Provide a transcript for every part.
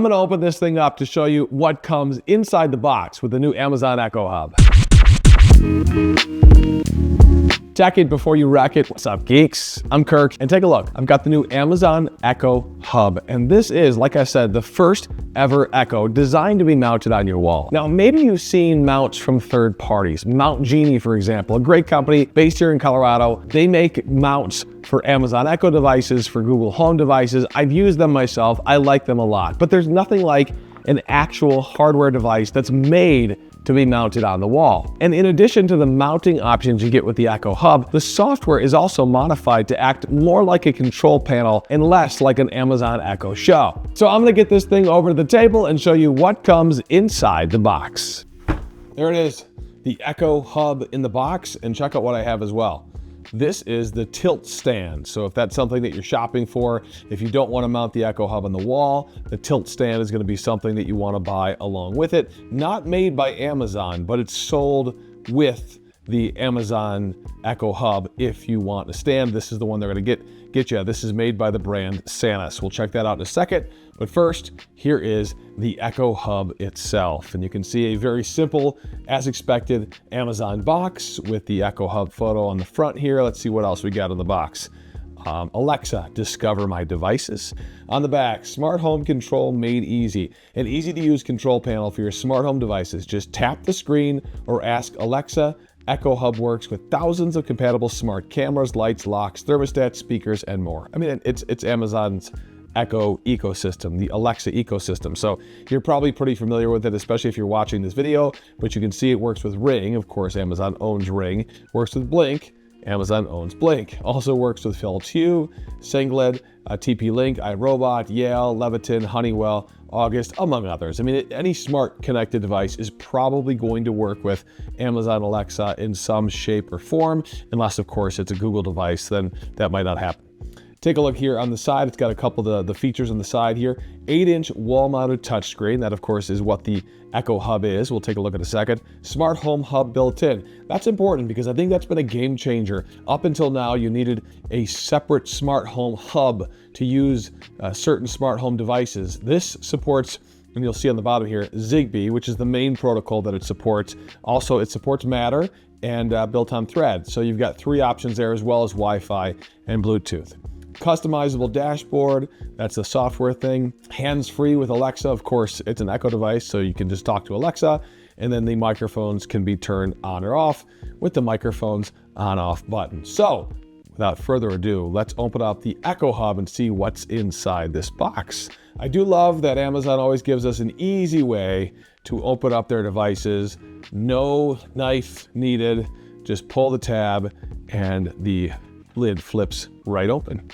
I'm gonna open this thing up to show you what comes inside the box with the new Amazon Echo Hub. Check it before you wreck it. What's up, geeks? I'm Kirk, and take a look. I've got the new Amazon Echo Hub, and this is, like I said, the first ever Echo designed to be mounted on your wall. Now, maybe you've seen mounts from third parties. Mount Genie, for example, a great company based here in Colorado. They make mounts for Amazon Echo devices, for Google Home devices. I've used them myself. I like them a lot, but there's nothing like an actual hardware device that's made to be mounted on the wall. And in addition to the mounting options you get with the Echo Hub, the software is also modified to act more like a control panel and less like an Amazon Echo Show. So I'm gonna get this thing over to the table and show you what comes inside the box. There it is, the Echo Hub in the box, and check out what I have as well. This is the tilt stand. So if that's something that you're shopping for, if you don't want to mount the Echo Hub on the wall, the tilt stand is going to be something that you want to buy along with it. Not made by Amazon, but it's sold with the Amazon Echo Hub. If you want a stand, this is the one they're going to get you. This is made by the brand Sanus. We'll check that out in a second. But first, here is the Echo Hub itself. And you can see a very simple, as expected, Amazon box with the Echo Hub photo on the front here. Let's see what else we got in the box. Alexa, discover my devices. On the back, smart home control made easy. An easy to use control panel for your smart home devices. Just tap the screen or ask Alexa. Echo Hub works with thousands of compatible smart cameras, lights, locks, thermostats, speakers, and more. I mean, it's Amazon's Echo ecosystem, the Alexa ecosystem. So you're probably pretty familiar with it, especially if you're watching this video, but you can see it works with Ring. Of course, Amazon owns Ring. Works with Blink. Amazon owns Blink. Also works with Philips Hue, Singlet, TP-Link, iRobot, Yale, Leviton, Honeywell, August, among others. I mean, any smart connected device is probably going to work with Amazon Alexa in some shape or form, unless of course it's a Google device, then that might not happen. Take a look here on the side. It's got a couple of the features on the side here. 8-inch wall-mounted touchscreen. That, of course, is what the Echo Hub is. We'll take a look in a second. Smart Home Hub built in. That's important because I think that's been a game changer. Up until now, you needed a separate Smart Home Hub to use certain smart home devices. This supports, and you'll see on the bottom here, Zigbee, which is the main protocol that it supports. Also, it supports Matter and built-on Thread. So you've got 3 options there, as well as Wi-Fi and Bluetooth. Customizable dashboard, that's a software thing. Hands-free with Alexa, of course, it's an Echo device, so you can just talk to Alexa, and then the microphones can be turned on or off with the microphone's on-off button. So, without further ado, let's open up the Echo Hub and see what's inside this box. I do love that Amazon always gives us an easy way to open up their devices. No knife needed, just pull the tab and the lid flips right open.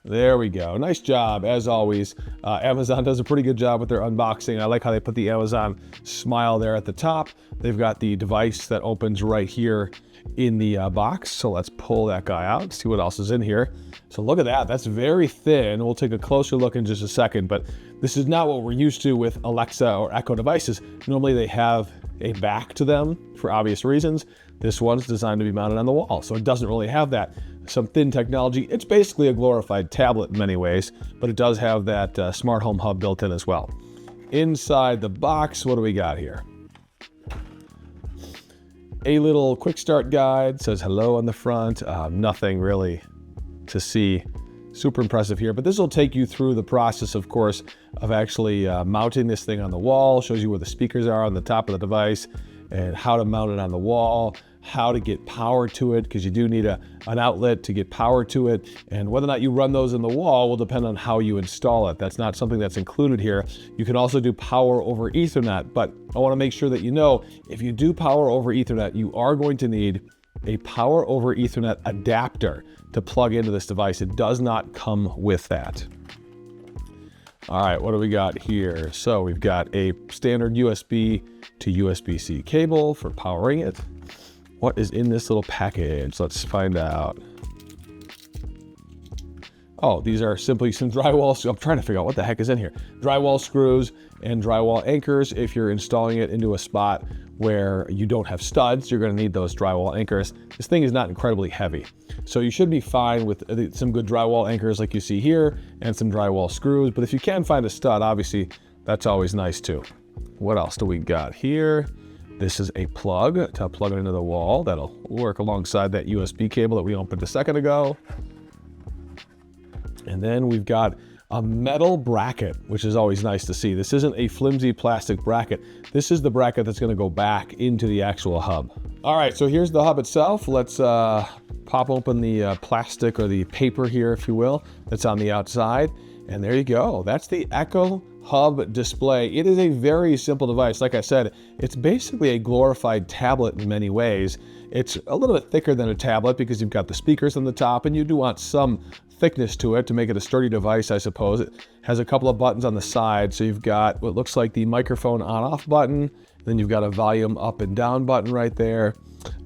There we go. Nice job, as always. Amazon does a pretty good job with their unboxing. I like how they put the Amazon smile there at the top. They've got the device that opens right here in the box. So let's pull that guy out, see what else is in here. So look at that. That's very thin. We'll take a closer look in just a second, but this is not what we're used to with Alexa or Echo devices. Normally they have a back to them for obvious reasons. This one's designed to be mounted on the wall, so it doesn't really have that. Some thin technology. It's basically a glorified tablet in many ways, but it does have that smart home hub built in as well. Inside the box, what do we got here? A little quick start guide, says hello on the front. Nothing really to see super impressive here, but this will take you through the process, of course, of actually mounting this thing on the wall. Shows you where the speakers are on the top of the device and how to mount it on the wall, how to get power to it, because you do need an outlet to get power to it, and whether or not you run those in the wall will depend on how you install it. That's not something that's included here. You can also do power over Ethernet, but I want to make sure that you know, if you do power over Ethernet, you are going to need a power over Ethernet adapter to plug into this device. It does not come with that. All right, what do we got here? So we've got a standard USB to USB-C cable for powering it. What is in this little package? Let's find out. Oh, these are simply some drywall. So I'm trying to figure out what the heck is in here. Drywall screws and drywall anchors. If you're installing it into a spot where you don't have studs, you're going to need those drywall anchors. This thing is not incredibly heavy, so you should be fine with some good drywall anchors like you see here and some drywall screws. But if you can find a stud, obviously that's always nice too. What else do we got here? This is a plug to plug it into the wall. That'll work alongside that USB cable that we opened a second ago. And then we've got a metal bracket, which is always nice to see. This isn't a flimsy plastic bracket. This is the bracket that's gonna go back into the actual hub. All right, so here's the hub itself. Let's pop open the plastic or the paper here, if you will, that's on the outside. And there you go. That's the Echo Hub display. It is a very simple device. Like I said, it's basically a glorified tablet in many ways. It's a little bit thicker than a tablet because you've got the speakers on the top, and you do want some thickness to it to make it a sturdy device, I suppose. It has a couple of buttons on the side. So you've got what looks like the microphone on-off button. Then you've got a volume up and down button right there.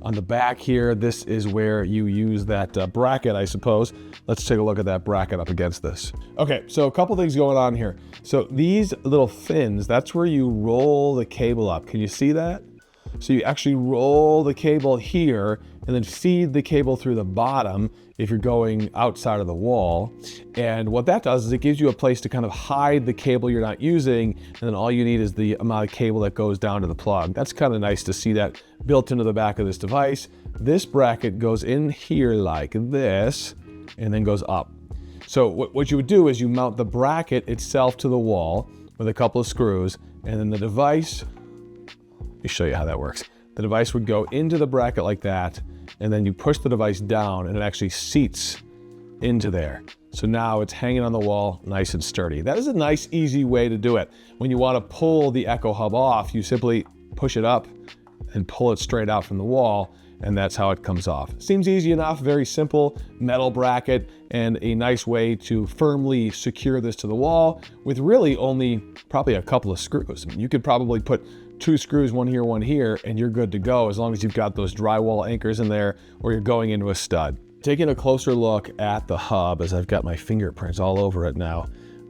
On the back here, this is where you use that bracket, I suppose. Let's take a look at that bracket up against this. Okay, so a couple things going on here. So these little fins, that's where you roll the cable up. Can you see that? So you actually roll the cable here and then feed the cable through the bottom if you're going outside of the wall. And what that does is it gives you a place to kind of hide the cable you're not using, and then all you need is the amount of cable that goes down to the plug. That's kind of nice to see that built into the back of this device. This bracket goes in here like this and then goes up. So what you would do is you mount the bracket itself to the wall with a couple of screws, and then the device, let me show you how that works. The device would go into the bracket like that, and then you push the device down and it actually seats into there. So now it's hanging on the wall nice and sturdy. That is a nice, easy way to do it. When you want to pull the Echo Hub off, you simply push it up and pull it straight out from the wall, and that's how it comes off. Seems easy enough, very simple metal bracket, and a nice way to firmly secure this to the wall with really only probably a couple of screws. I mean, you could probably put 2 screws, one here, and you're good to go as long as you've got those drywall anchors in there or you're going into a stud. Taking a closer look at the hub, as I've got my fingerprints all over it now.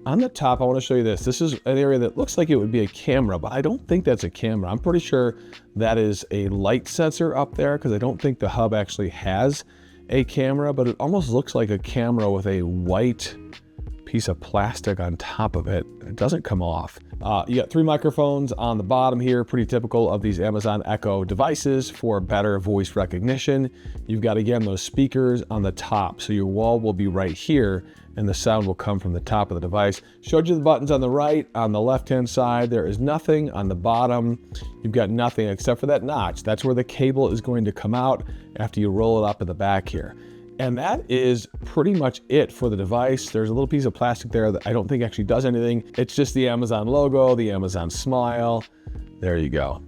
On the top, I want to show you this. This is an area that looks like it would be a camera, but I don't think that's a camera. I'm pretty sure that is a light sensor up there because I don't think the hub actually has a camera, but it almost looks like a camera with a white piece of plastic on top of it. It doesn't come off. You got 3 microphones on the bottom here, pretty typical of these Amazon Echo devices for better voice recognition. You've got, again, those speakers on the top, so your wall will be right here and the sound will come from the top of the device. Showed you the buttons on the right. On the left-hand side, there is nothing. On the bottom, you've got nothing except for that notch. That's where the cable is going to come out after you roll it up in the back here. And that is pretty much it for the device. There's a little piece of plastic there that I don't think actually does anything. It's just the Amazon logo, the Amazon smile. There you go.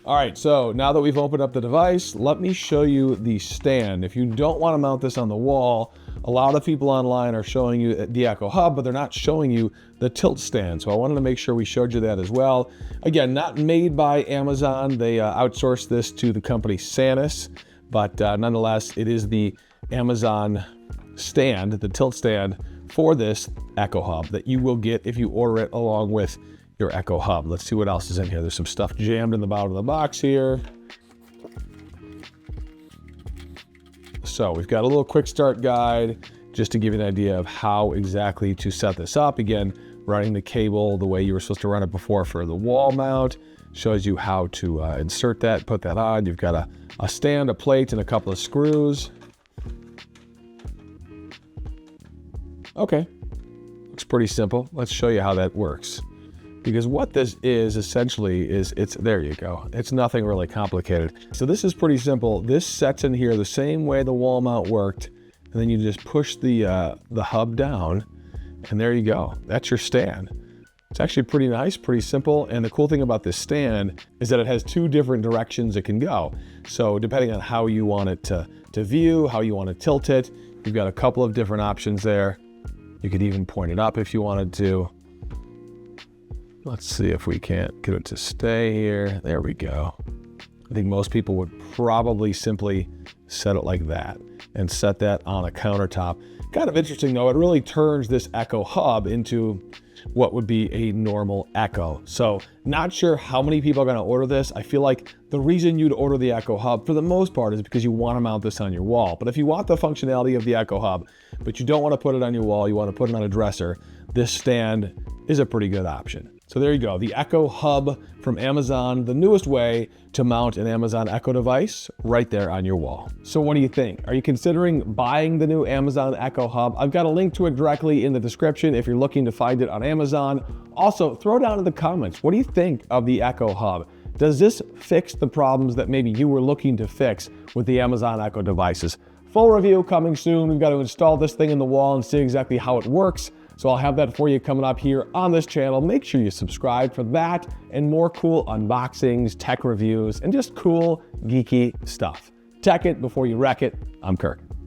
All right, so now that we've opened up the device, let me show you the stand. If you don't want to mount this on the wall, a lot of people online are showing you the Echo Hub, but they're not showing you the tilt stand. So I wanted to make sure we showed you that as well. Again, not made by Amazon. They outsourced this to the company Sanus. But nonetheless, it is the Amazon stand, the tilt stand for this Echo Hub that you will get if you order it along with your Echo Hub. Let's see what else is in here. There's some stuff jammed in the bottom of the box here. So we've got a little quick start guide just to give you an idea of how exactly to set this up. Again, running the cable the way you were supposed to run it before for the wall mount. Shows you how to insert that, put that on. You've got a stand, a plate, and a couple of screws. Okay, looks pretty simple. Let's show you how that works. Because what this is essentially is, there you go. It's nothing really complicated. So this is pretty simple. This sets in here the same way the wall mount worked, and then you just push the hub down, and there you go. That's your stand. It's actually pretty nice, pretty simple. And the cool thing about this stand is that it has 2 different directions it can go. So depending on how you want it to view, how you want to tilt it, you've got a couple of different options there. You could even point it up if you wanted to. Let's see if we can't get it to stay here. There we go. I think most people would probably simply set it like that and set that on a countertop. Kind of interesting though, it really turns this Echo hub into what would be a normal Echo. So not sure how many people are going to order this. I feel like the reason you'd order the Echo hub for the most part is because you want to mount this on your wall. But if you want the functionality of the Echo hub, but you don't want to put it on your wall, you want to put it on a dresser, this stand is a pretty good option. So there you go, the Echo hub from Amazon, the newest way to mount an Amazon Echo device right there on your wall. So what do you think? Are you considering buying the new Amazon Echo hub? I've got a link to it directly in the description if you're looking to find it on Amazon. Also, throw down in the comments, what do you think of the Echo hub? Does this fix the problems that maybe you were looking to fix with the Amazon Echo devices? Full review coming soon. We've got to install this thing in the wall and see exactly how it works. So I'll have that for you coming up here on this channel. Make sure you subscribe for that and more cool unboxings, tech reviews, and just cool, geeky stuff. Tech it before you wreck it. I'm Kirk.